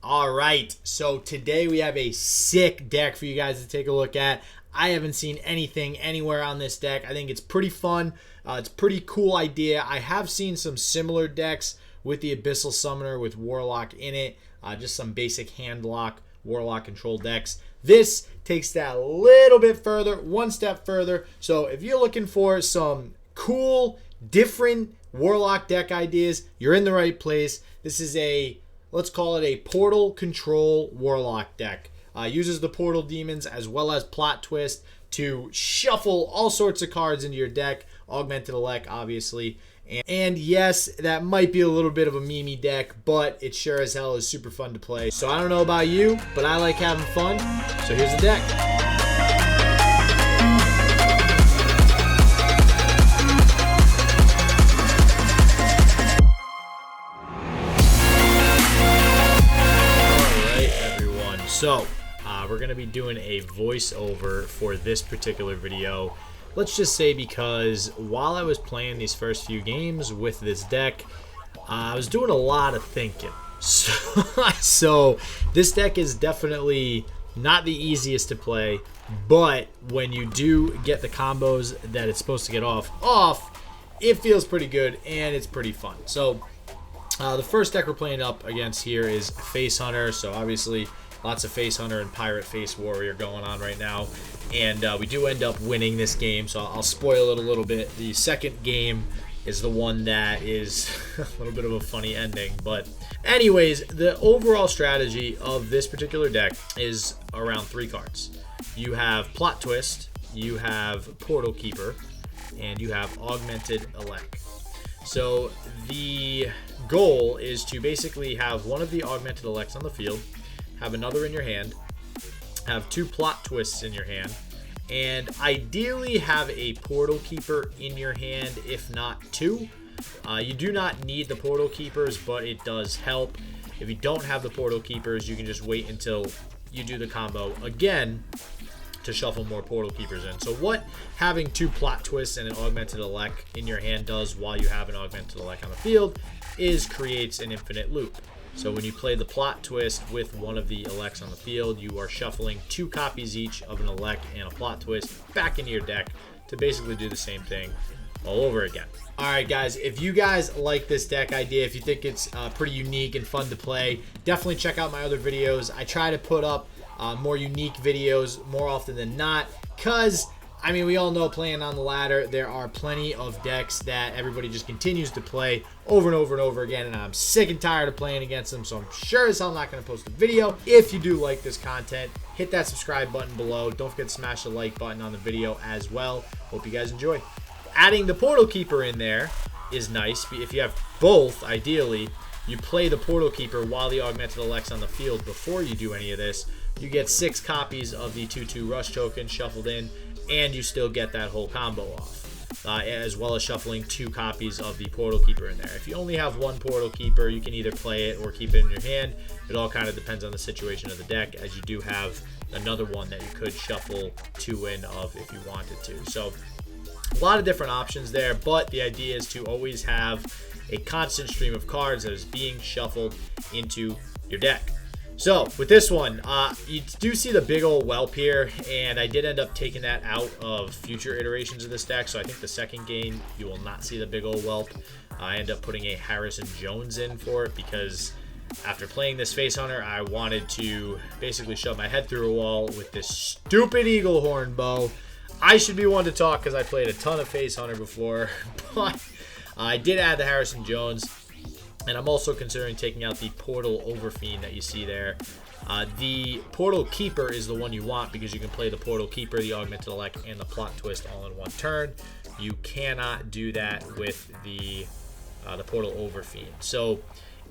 All right, so today we have a sick deck for you guys to take a look at. I haven't seen anything anywhere on this deck. I think it's pretty fun. It's a pretty cool idea. I have seen some similar decks with the Abyssal Summoner with Warlock in it. Just some basic hand lock Warlock control decks. This takes that a little bit further, one step further. So if you're looking for some cool, different Warlock deck ideas, you're in the right place. This is a, let's call it a portal control Warlock deck. Uses the portal demons as well as plot twist to shuffle all sorts of cards into your deck. Augmented Elect, obviously. And yes, that might be a little bit of a memey deck, but it sure as hell is super fun to play. So I don't know about you, but I like having fun. So here's the deck. Alright, everyone. So we're going to be doing a voiceover for this particular video. Let's just say because while I was playing these first few games with this deck, I was doing a lot of thinking. So this deck is definitely not the easiest to play, but when you do get the combos that it's supposed to get off, it feels pretty good and it's pretty fun. So the first deck we're playing up against here is Face Hunter. So obviously lots of Face Hunter and Pirate Face Warrior going on right now. And we do end up winning this game, so I'll spoil it a little bit. The second game is the one that is a little bit of a funny ending. But anyways, the overall strategy of this particular deck is around 3 cards. You have Plot Twist, you have Portal Keeper, and you have Augmented Elect. So the goal is to basically have one of the Augmented Elects on the field, have another in your hand, have 2 Plot Twists in your hand, and ideally have a Portal Keeper in your hand, if not 2. You do not need the Portal Keepers, but it does help. If you don't have the Portal Keepers, you can just wait until you do the combo again to shuffle more Portal Keepers in. So what having 2 Plot Twists and an Augmented Elect in your hand does while you have an Augmented Elect on the field is creates an infinite loop. So when you play the Plot Twist with one of the Elects on the field, you are shuffling 2 copies each of an Elect and a Plot Twist back into your deck to basically do the same thing all over again. Alright guys, if you guys like this deck idea, if you think it's pretty unique and fun to play, definitely check out my other videos. I try to put up more unique videos more often than not, because I mean, we all know playing on the ladder, there are plenty of decks that everybody just continues to play over and over and over again, and I'm sick and tired of playing against them, so I'm sure as hell not going to post a video. If you do like this content, hit that subscribe button below. Don't forget to smash the like button on the video as well. Hope you guys enjoy. Adding the Portal Keeper in there is nice. If you have both, ideally, you play the Portal Keeper while the Augmented Elect's on the field before you do any of this. You get 6 copies of the 2/2 Rush token shuffled in, and you still get that whole combo off, as well as shuffling 2 copies of the Portal Keeper in there. If you only have 1 Portal Keeper, you can either play it or keep it in your hand. It all kind of depends on the situation of the deck, as you do have another one that you could shuffle 2 in of if you wanted to. So a lot of different options there, but the idea is to always have a constant stream of cards that is being shuffled into your deck. So with this one, you do see the big old whelp here, and I did end up taking that out of future iterations of this deck. So I think the second game you will not see the big old whelp. I end up putting a Harrison Jones in for it because after playing this Face Hunter, I wanted to basically shove my head through a wall with this stupid Eagle Horn bow. I should be one to talk because I played a ton of Face Hunter before, but I did add the Harrison Jones. And I'm also considering taking out the Portal Overfiend that you see there. The Portal Keeper is the one you want because you can play the Portal Keeper, the Augmented Elect, and the Plot Twist all in one turn. You cannot do that with the Portal Overfiend. So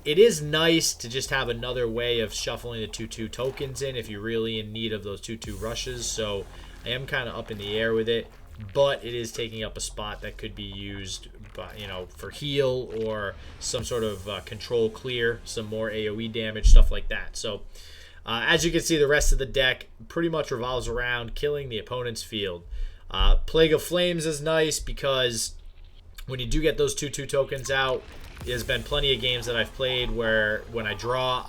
it is nice to just have another way of shuffling the 2/2 tokens in if you're really in need of those 2/2 rushes. So I am kind of up in the air with it, but it is taking up a spot that could be used for heal or some sort of control clear, some more AoE damage, stuff like that. So as you can see, the rest of the deck pretty much revolves around killing the opponent's field. Plague of Flames is nice because when you do get those 2/2 tokens out, there's been plenty of games that I've played where when I draw,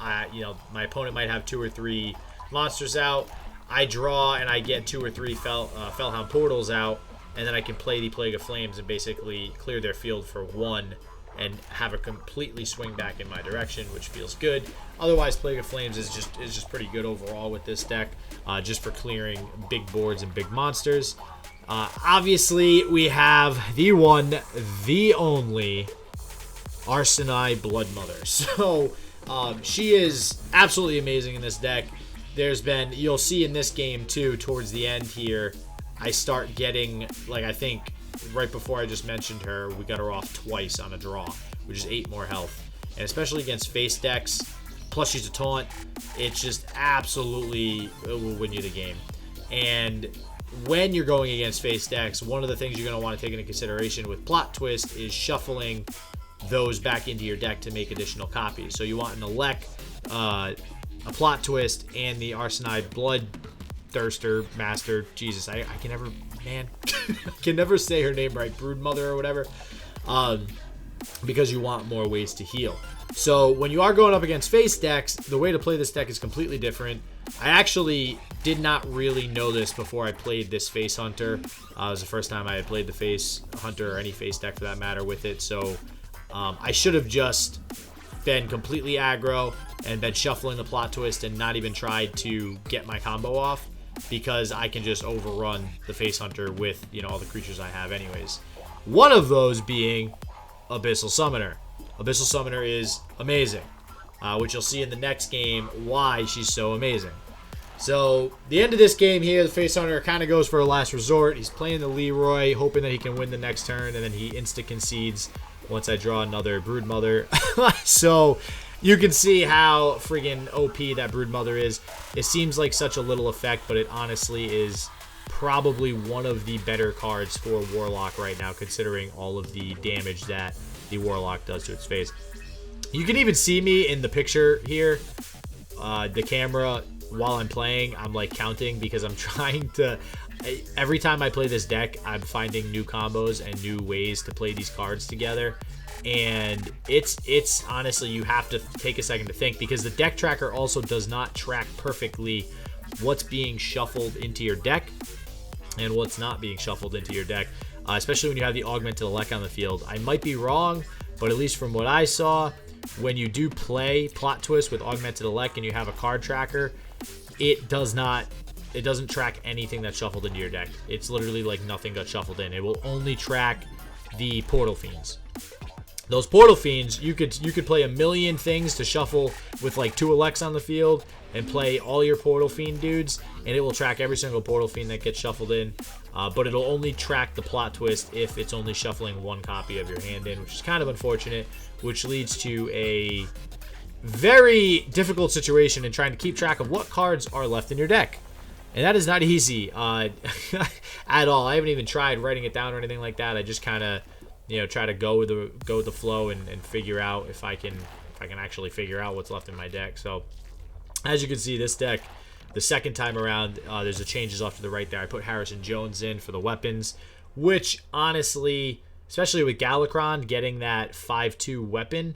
my opponent might have 2 or 3 monsters out. I draw and I get 2 or 3 Fellhound Portals out, and then I can play the Plague of Flames and basically clear their field for 1 and have a completely swing back in my direction, which feels good. Otherwise, Plague of Flames is just pretty good overall with this deck, just for clearing big boards and big monsters. Obviously, we have the one, the only Arsenai Bloodmother. So she is absolutely amazing in this deck. You'll see in this game too, towards the end here, I start getting, like, I think right before I just mentioned her, we got her off twice on a draw, which is 8 more health. And especially against face decks, plus she's a taunt, it's just absolutely, it will win you the game. And when you're going against face decks, one of the things you're going to want to take into consideration with Plot Twist is shuffling those back into your deck to make additional copies. So you want an Elec, a Plot Twist, and the Arsenai Bloodthirster Master. Jesus, I can never, man, I can never say her name right, Broodmother or whatever, because you want more ways to heal. So when you are going up against face decks, the way to play this deck is completely different. I actually did not really know this before I played this Face Hunter. It was the first time I had played the Face Hunter, or any face deck for that matter, with it. So I should have just been completely aggro and been shuffling the Plot Twist and not even tried to get my combo off, because I can just overrun the Face Hunter with, all the creatures I have anyways. One of those being Abyssal Summoner. Abyssal Summoner is amazing, which you'll see in the next game why she's so amazing. So the end of this game here, the Face Hunter kind of goes for a last resort. He's playing the Leroy, hoping that he can win the next turn, and then he insta-concedes once I draw another Broodmother. So you can see how friggin' OP that Broodmother is. It seems like such a little effect, but it honestly is probably one of the better cards for Warlock right now, considering all of the damage that the Warlock does to its face. You can even see me in the picture here, the camera, while I'm playing. I'm like counting because I'm trying to, every time I play this deck, I'm finding new combos and new ways to play these cards together. And it's honestly, you have to take a second to think, because the deck tracker also does not track perfectly what's being shuffled into your deck and what's not being shuffled into your deck, especially when you have the Augmented Elec on the field. I might be wrong, but at least from what I saw, when you do play Plot Twist with Augmented Elec and you have a card tracker, it doesn't track anything that's shuffled into your deck. It's literally like nothing got shuffled in. It will only track the Portal Fiends. Those Portal Fiends, you could play a million things to shuffle with like 2 Elecs on the field and play all your Portal Fiend dudes, and it will track every single Portal Fiend that gets shuffled in. But it'll only track the Plot Twist if it's only shuffling 1 copy of your hand in, which is kind of unfortunate, which leads to a very difficult situation in trying to keep track of what cards are left in your deck. And that is not easy at all. I haven't even tried writing it down or anything like that. I just kind of, try to go with the flow and figure out if I can actually figure out what's left in my deck. So as you can see, this deck, the second time around, there's the changes off to the right there. I put Harrison Jones in for the weapons, which honestly, especially with Galakron getting that 5/2 weapon,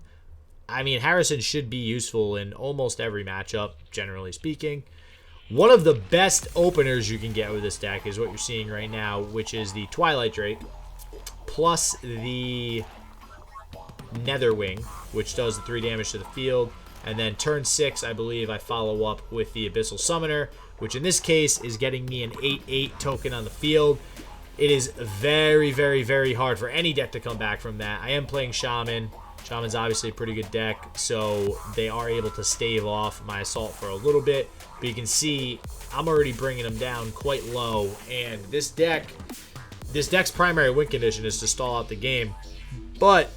I mean, Harrison should be useful in almost every matchup, generally speaking. One of the best openers you can get with this deck is what you're seeing right now, which is the Twilight Drake plus the Netherwing, which does the 3 damage to the field. And then turn 6, I believe, I follow up with the Abyssal Summoner, which in this case is getting me an 8/8 token on the field. It is very, very, very hard for any deck to come back from that. I am playing Shaman. Shaman's obviously a pretty good deck, so they are able to stave off my assault for a little bit. But you can see I'm already bringing them down quite low, and this deck's primary win condition is to stall out the game. But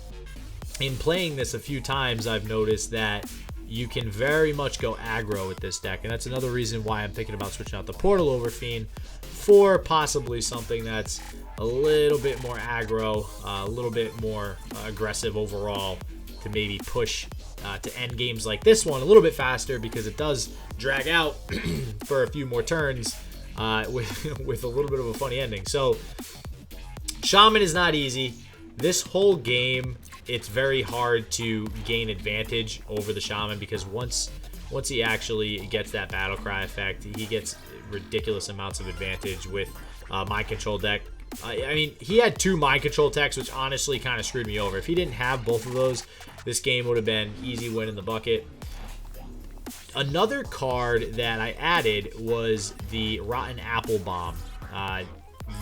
in playing this a few times, I've noticed that you can very much go aggro with this deck, and that's another reason why I'm thinking about switching out the Portal Overfiend for possibly something that's a little bit more aggro, a little bit more aggressive overall, to maybe push to end games like this one a little bit faster, because it does drag out for a few more turns with a little bit of a funny ending. So Shaman is not easy. this whole game, it's very hard to gain advantage over the shaman, because once he actually gets that battle cry effect, he gets ridiculous amounts of advantage with mind control deck. I mean, he had 2 mind control techs, which honestly kind of screwed me over. If he didn't have both of those, this game would have been easy win in the bucket. Another card that I added was the Rotten Apple Bomb.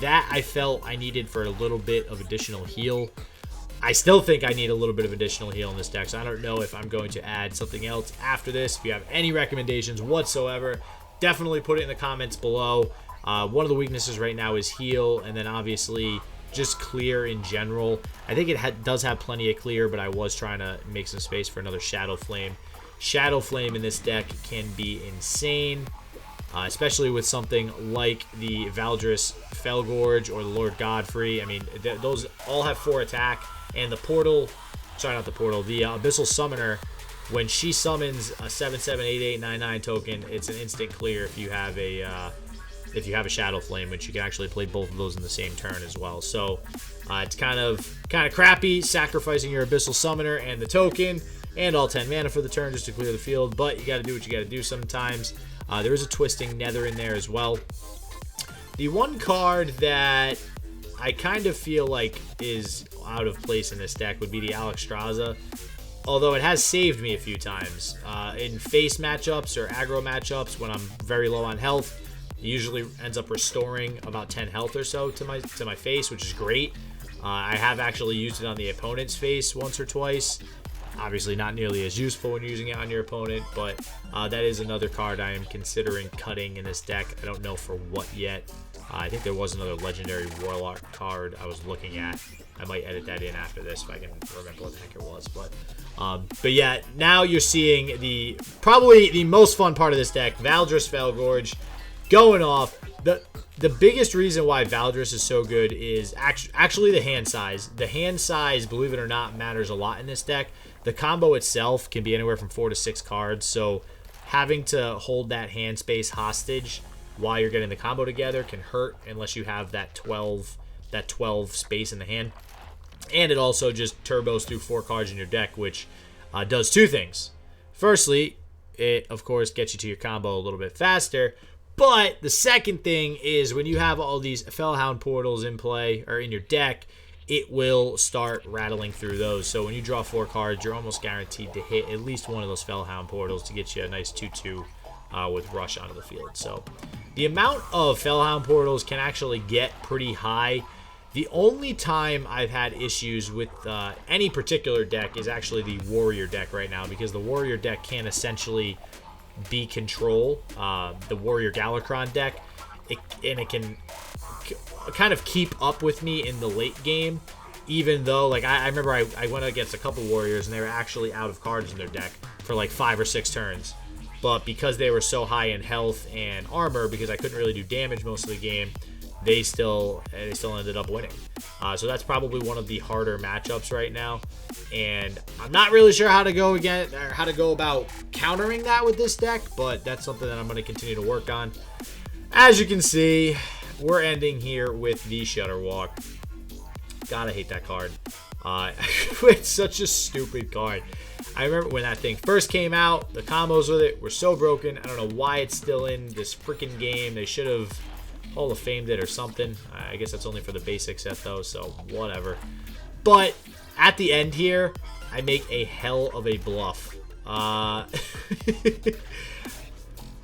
That I felt I needed for a little bit of additional heal. I still think I need a little bit of additional heal in this deck, so I don't know if I'm going to add something else after this. If you have any recommendations whatsoever, definitely put it in the comments below. One of the weaknesses right now is heal, and then obviously just clear in general. I think it does have plenty of clear, but I was trying to make some space for another Shadow Flame. Shadow Flame in this deck can be insane, especially with something like the Valdris Felgorge or the Lord Godfrey. I mean, those all have 4 attack, and the portal, sorry, not the portal, the Abyssal Summoner, when she summons a 7/7/8/8/9/9 token, it's an instant clear if you have a Shadow Flame, which you can actually play both of those in the same turn as well. So it's kind of crappy sacrificing your Abyssal Summoner and the token and all 10 mana for the turn just to clear the field, but you got to do what you got to do sometimes. There is a Twisting Nether in there as well. The one card that I kind of feel like is out of place in this deck would be the Alexstrasza, although it has saved me a few times. In face matchups or aggro matchups when I'm very low on health, it usually ends up restoring about 10 health or so to my face, which is great. I have actually used it on the opponent's face once or twice. Obviously not nearly as useful when using it on your opponent, but that is another card I am considering cutting in this deck. I don't know for what yet. I think there was another legendary Warlock card I was looking at. I might edit that in after this if I can remember what the heck it was. But yeah, now you're seeing probably the most fun part of this deck, Valdris Felgorge, going off. The biggest reason why Valdris is so good is actually the hand size. The hand size, believe it or not, matters a lot in this deck. The combo itself can be anywhere from 4 to 6 cards, so having to hold that hand space hostage while you're getting the combo together can hurt unless you have that 12 space in the hand. And it also just turbos through 4 cards in your deck, which does 2 things. Firstly, it of course gets you to your combo a little bit faster. But the second thing is when you have all these Fellhound portals in play or in your deck, it will start rattling through those. So when you draw 4 cards, you're almost guaranteed to hit at least one of those Fellhound portals to get you a nice 2/2 with Rush onto the field. So the amount of Fellhound portals can actually get pretty high. The only time I've had issues with any particular deck is actually the Warrior deck right now, because the Warrior deck can essentially be control the Warrior Galakron deck, and it can kind of keep up with me in the late game, even though like I remember I went against a couple Warriors and they were actually out of cards in their deck for like 5 or 6 turns, but because they were so high in health and armor, because I couldn't really do damage most of the game, they still ended up winning. So that's probably one of the harder matchups right now, and I'm not really sure how to go about countering that with this deck, but that's something that I'm going to continue to work on. As you can see, we're ending here with the Shutterwalk. Gotta hate that card. It's such a stupid card. I remember when that thing first came out, the combos with it were so broken. I don't know why it's still in this freaking game. They should have Hall of Famed it or something. I guess that's only for the basic set though, so whatever. But at the end here, I make a hell of a bluff.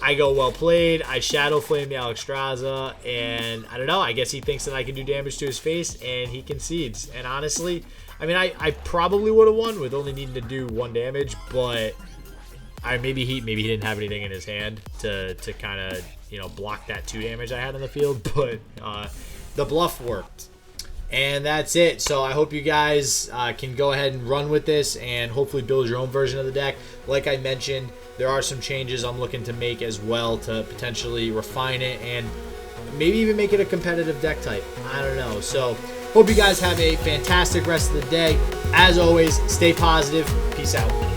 I go well played. I Shadow Flame the Alexstrasza, and I don't know. I guess he thinks that I can do damage to his face, and he concedes. And honestly, I mean, I probably would have won with only needing to do 1 damage, but maybe he didn't have anything in his hand to kind of, you know, block that 2 damage I had on the field. But the bluff worked. And that's it. So I hope you guys can go ahead and run with this and hopefully build your own version of the deck. Like I mentioned, there are some changes I'm looking to make as well to potentially refine it and maybe even make it a competitive deck type. I don't know. So hope you guys have a fantastic rest of the day. As always, stay positive. Peace out.